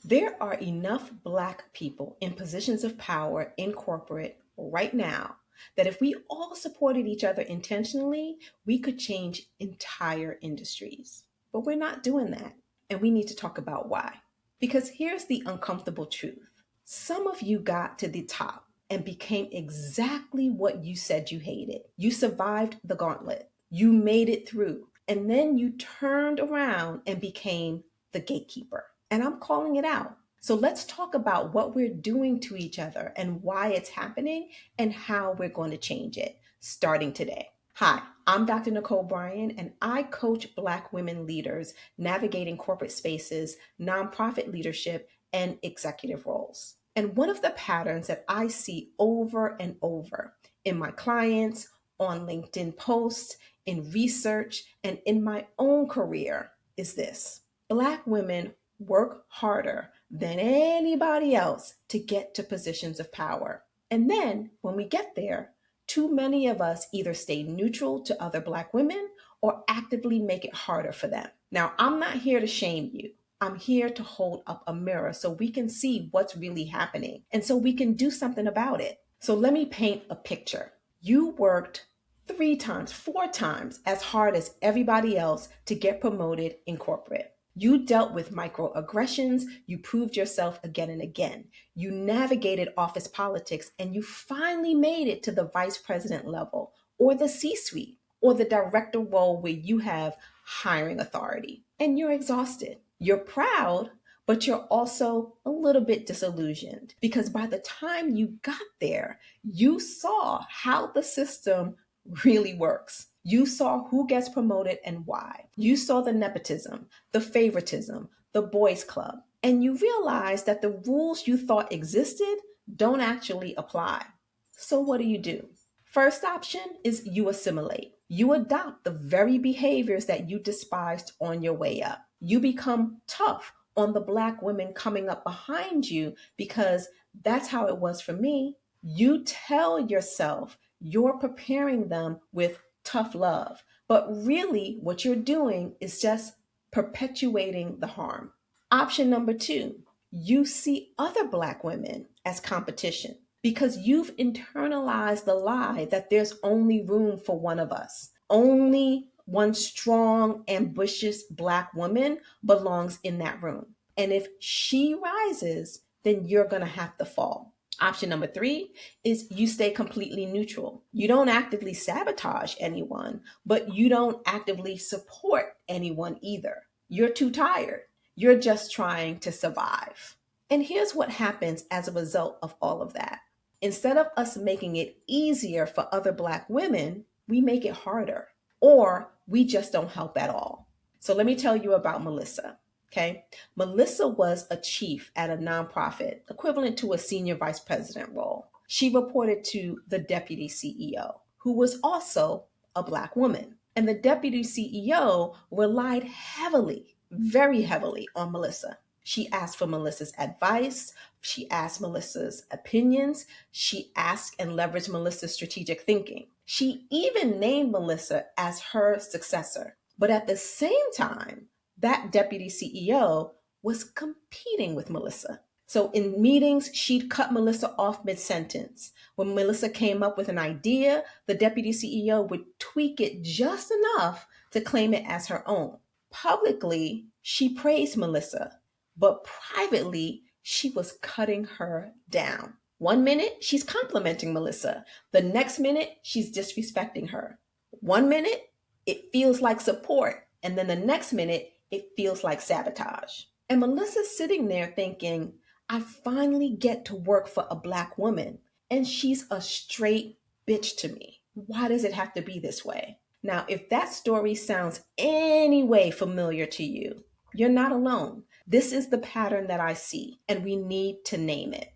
There are enough Black people in positions of power in corporate right now that if we all supported each other intentionally, we could change entire industries. But we're not doing that. And we need to talk about why. Because here's the uncomfortable truth. Some of you got to the top and became exactly what you said you hated. You survived the gauntlet. You made it through. And then you turned around and became the gatekeeper. And I'm calling it out. So let's talk about what we're doing to each other and why it's happening and how we're going to change it starting today. Hi, I'm Dr. Nicole Bryan, and I coach Black women leaders navigating corporate spaces, nonprofit leadership, and executive roles. And one of the patterns that I see over and over in my clients, on LinkedIn posts, in research, and in my own career is this. Black women work harder than anybody else to get to positions of power. And then when we get there, too many of us either stay neutral to other Black women or actively make it harder for them. Now, I'm not here to shame you. I'm here to hold up a mirror so we can see what's really happening and so we can do something about it. So let me paint a picture. You worked 3 times, 4 times as hard as everybody else to get promoted in corporate. You dealt with microaggressions, you proved yourself again and again. You navigated office politics, and you finally made it to the vice president level, or the C-suite, or the director role where you have hiring authority. And you're exhausted. You're proud, but you're also a little bit disillusioned because by the time you got there, you saw how the system really works. You saw who gets promoted and why. You saw the nepotism, the favoritism, the boys club, and you realized that the rules you thought existed don't actually apply. So what do? First option is you assimilate. You adopt the very behaviors that you despised on your way up. You become tough on the Black women coming up behind you because that's how it was for me. You tell yourself you're preparing them with tough love, but really what you're doing is just perpetuating the harm. Option number 2, you see other Black women as competition because you've internalized the lie that there's only room for one of us. Only one strong, ambitious Black woman belongs in that room. And if she rises, then you're going to have to fall. Option number 3 is you stay completely neutral. You don't actively sabotage anyone, but you don't actively support anyone either. You're too tired. You're just trying to survive. And here's what happens as a result of all of that. Instead of us making it easier for other Black women, we make it harder, or we just don't help at all. So let me tell you about Melissa. Okay. Melissa was a chief at a nonprofit, equivalent to a senior vice president role. She reported to the deputy CEO, who was also a Black woman. And the deputy CEO relied heavily, very heavily on Melissa. She asked for Melissa's advice. She asked Melissa's opinions. She asked and leveraged Melissa's strategic thinking. She even named Melissa as her successor. But at the same time, that deputy CEO was competing with Melissa. So in meetings, she'd cut Melissa off mid-sentence. When Melissa came up with an idea, the deputy CEO would tweak it just enough to claim it as her own. Publicly, she praised Melissa, but privately, she was cutting her down. One minute, she's complimenting Melissa. The next minute, she's disrespecting her. One minute, it feels like support. And then the next minute, it feels like sabotage. And Melissa's sitting there thinking, I finally get to work for a Black woman, and she's a straight bitch to me. Why does it have to be this way? Now, if that story sounds any way familiar to you, you're not alone. This is the pattern that I see, and we need to name it.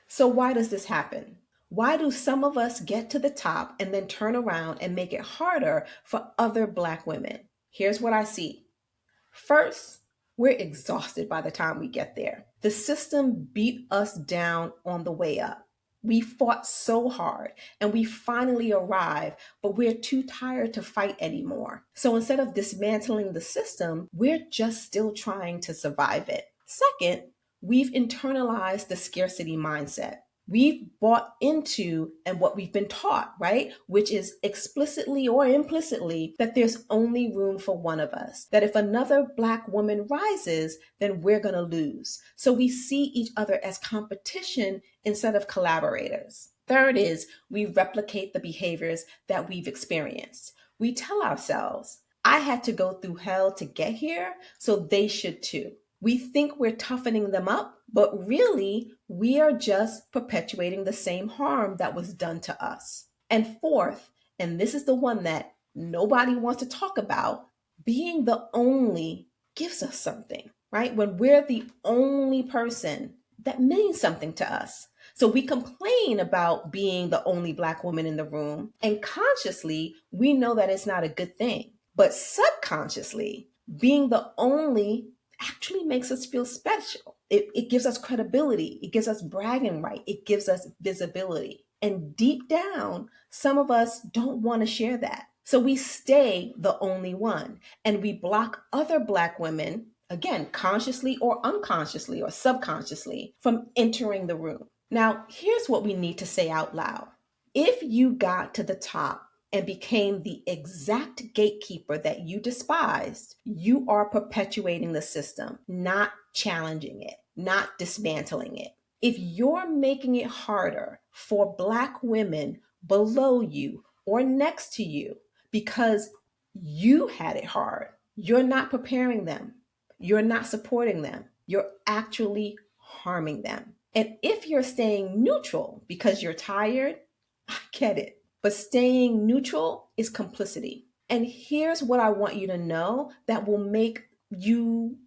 So why does this happen? Why do some of us get to the top and then turn around and make it harder for other Black women? Here's what I see. First, we're exhausted by the time we get there. The system beat us down on the way up. We fought so hard and we finally arrive, but we're too tired to fight anymore. So instead of dismantling the system, we're just still trying to survive it. Second, We've internalized the scarcity mindset. We've bought into and what we've been taught, right? Which is explicitly or implicitly that there's only room for one of us. That if another Black woman rises, then we're going to lose. So we see each other as competition instead of collaborators. Third is we replicate the behaviors that we've experienced. We tell ourselves, I had to go through hell to get here, so they should too. We think we're toughening them up, but really, we are just perpetuating the same harm that was done to us. And fourth, and this is the one that nobody wants to talk about, being the only gives us something, right? When we're the only person, that means something to us. So we complain about being the only Black woman in the room, and consciously, we know that it's not a good thing. But subconsciously, being the only actually makes us feel special. It gives us credibility. It gives us bragging right. It gives us visibility. And deep down, some of us don't want to share that. So we stay the only one and we block other Black women, again, consciously or unconsciously or subconsciously, from entering the room. Now, here's what we need to say out loud. If you got to the top and became the exact gatekeeper that you despised, you are perpetuating the system, not challenging it, not dismantling it. If you're making it harder for Black women below you or next to you because you had it hard, you're not preparing them, you're not supporting them, you're actually harming them. And if you're staying neutral because you're tired, I get it. But staying neutral is complicity. And here's what I want you to know that will make you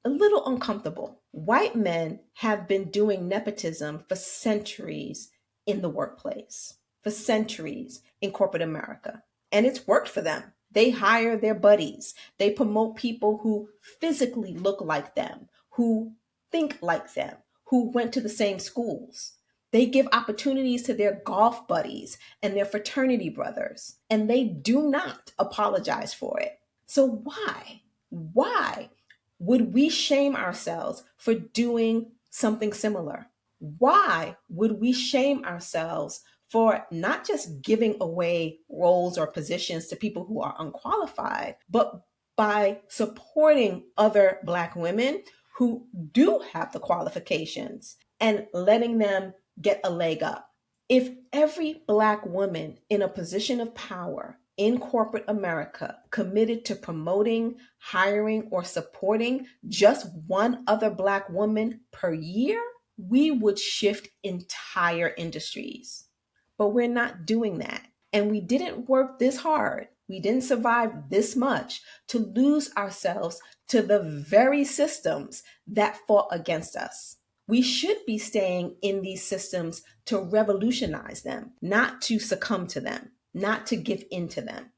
a little uncomfortable. White men have been doing nepotism for centuries in the workplace, for centuries in corporate America. And it's worked for them. They hire their buddies. They promote people who physically look like them, who think like them, who went to the same schools. They give opportunities to their golf buddies and their fraternity brothers, and they do not apologize for it. So why? Why would we shame ourselves for doing something similar? Why would we shame ourselves for not just giving away roles or positions to people who are unqualified, but by supporting other Black women who do have the qualifications and letting them get a leg up? If every Black woman in a position of power in corporate America committed to promoting, hiring, or supporting just one other Black woman per year, we would shift entire industries. But we're not doing that. And we didn't work this hard. We didn't survive this much to lose ourselves to the very systems that fought against us. We should be staying in these systems to revolutionize them, not to succumb to them, not to give in to them.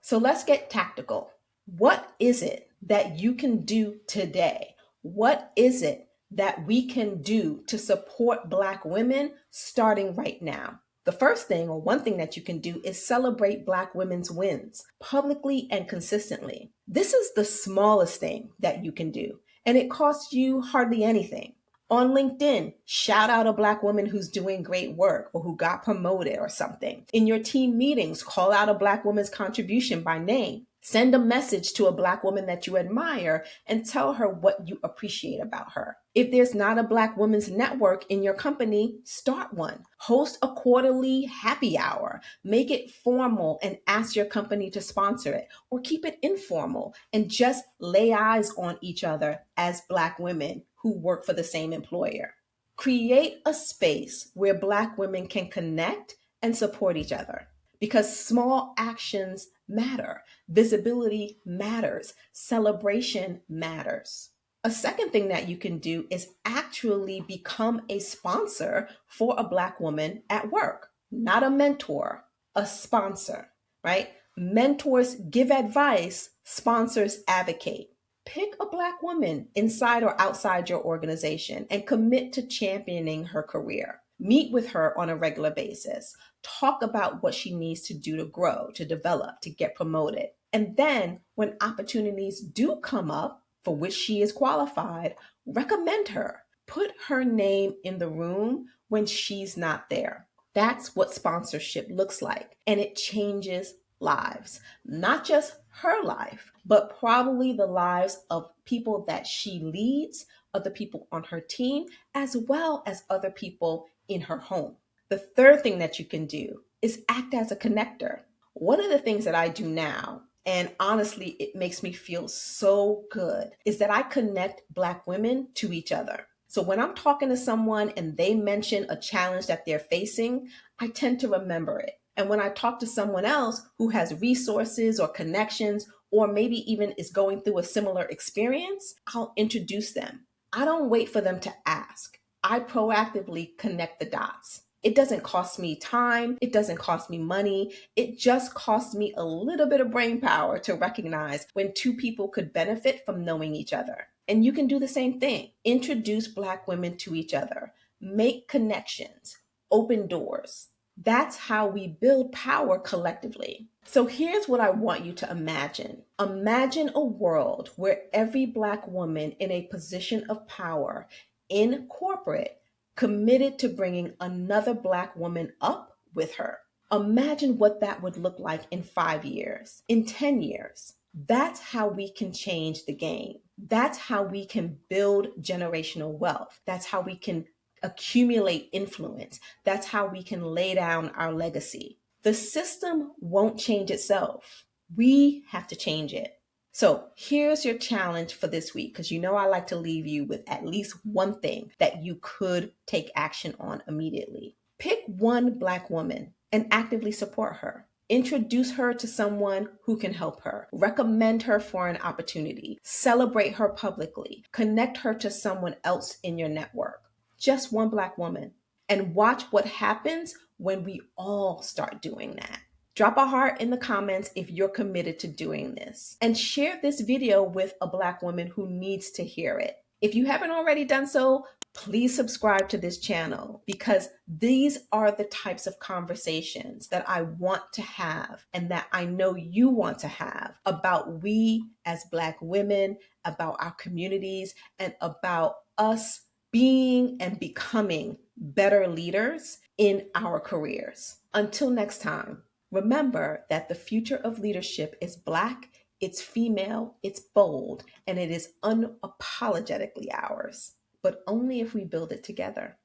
So let's get tactical. What is it that you can do today? What is it that we can do to support Black women starting right now? The first thing, or one thing that you can do, is celebrate Black women's wins publicly and consistently. This is the smallest thing that you can do, and it costs you hardly anything. On LinkedIn, shout out a Black woman who's doing great work or who got promoted or something. In your team meetings, call out a Black woman's contribution by name. Send a message to a Black woman that you admire and tell her what you appreciate about her. If there's not a Black women's network in your company, start one. Host a quarterly happy hour. Make it formal and ask your company to sponsor it, or keep it informal and just lay eyes on each other as Black women who work for the same employer. Create a space where Black women can connect and support each other, because small actions matter. Visibility matters. Celebration matters. A second thing that you can do is actually become a sponsor for a Black woman at work, not a mentor, a sponsor, right? Mentors give advice, sponsors advocate. Pick a Black woman inside or outside your organization and commit to championing her career. Meet with her on a regular basis. Talk about what she needs to do to grow, to develop, to get promoted. And then when opportunities do come up for which she is qualified, recommend her. Put her name in the room when she's not there. That's what sponsorship looks like. And it changes lives, not just her life, but probably the lives of people that she leads, other people on her team, as well as other people in her home. The third thing that you can do is act as a connector. One of the things that I do now, and honestly, it makes me feel so good, is that I connect Black women to each other. So when I'm talking to someone and they mention a challenge that they're facing, I tend to remember it. And when I talk to someone else who has resources or connections, or maybe even is going through a similar experience, I'll introduce them. I don't wait for them to ask. I proactively connect the dots. It doesn't cost me time. It doesn't cost me money. It just costs me a little bit of brain power to recognize when two people could benefit from knowing each other. And you can do the same thing. Introduce Black women to each other. Make connections. Open doors. That's how we build power collectively. So here's what I want you to imagine. Imagine a world where every Black woman in a position of power in corporate committed to bringing another Black woman up with her. Imagine what that would look like in 5 years, in 10 years. That's how we can change the game. That's how we can build generational wealth. That's how we can accumulate influence. That's how we can lay down our legacy. The system won't change itself. We have to change it. So here's your challenge for this week, because you know I like to leave you with at least one thing that you could take action on immediately. Pick one Black woman and actively support her. Introduce her to someone who can help her. Recommend her for an opportunity. Celebrate her publicly. Connect her to someone else in your network. Just one Black woman. And watch what happens when we all start doing that. Drop a heart in the comments if you're committed to doing this. And share this video with a Black woman who needs to hear it. If you haven't already done so, please subscribe to this channel, because these are the types of conversations that I want to have and that I know you want to have about we as Black women, about our communities, and about us being and becoming better leaders in our careers. Until next time, remember that the future of leadership is Black, it's female, it's bold, and it is unapologetically ours, but only if we build it together.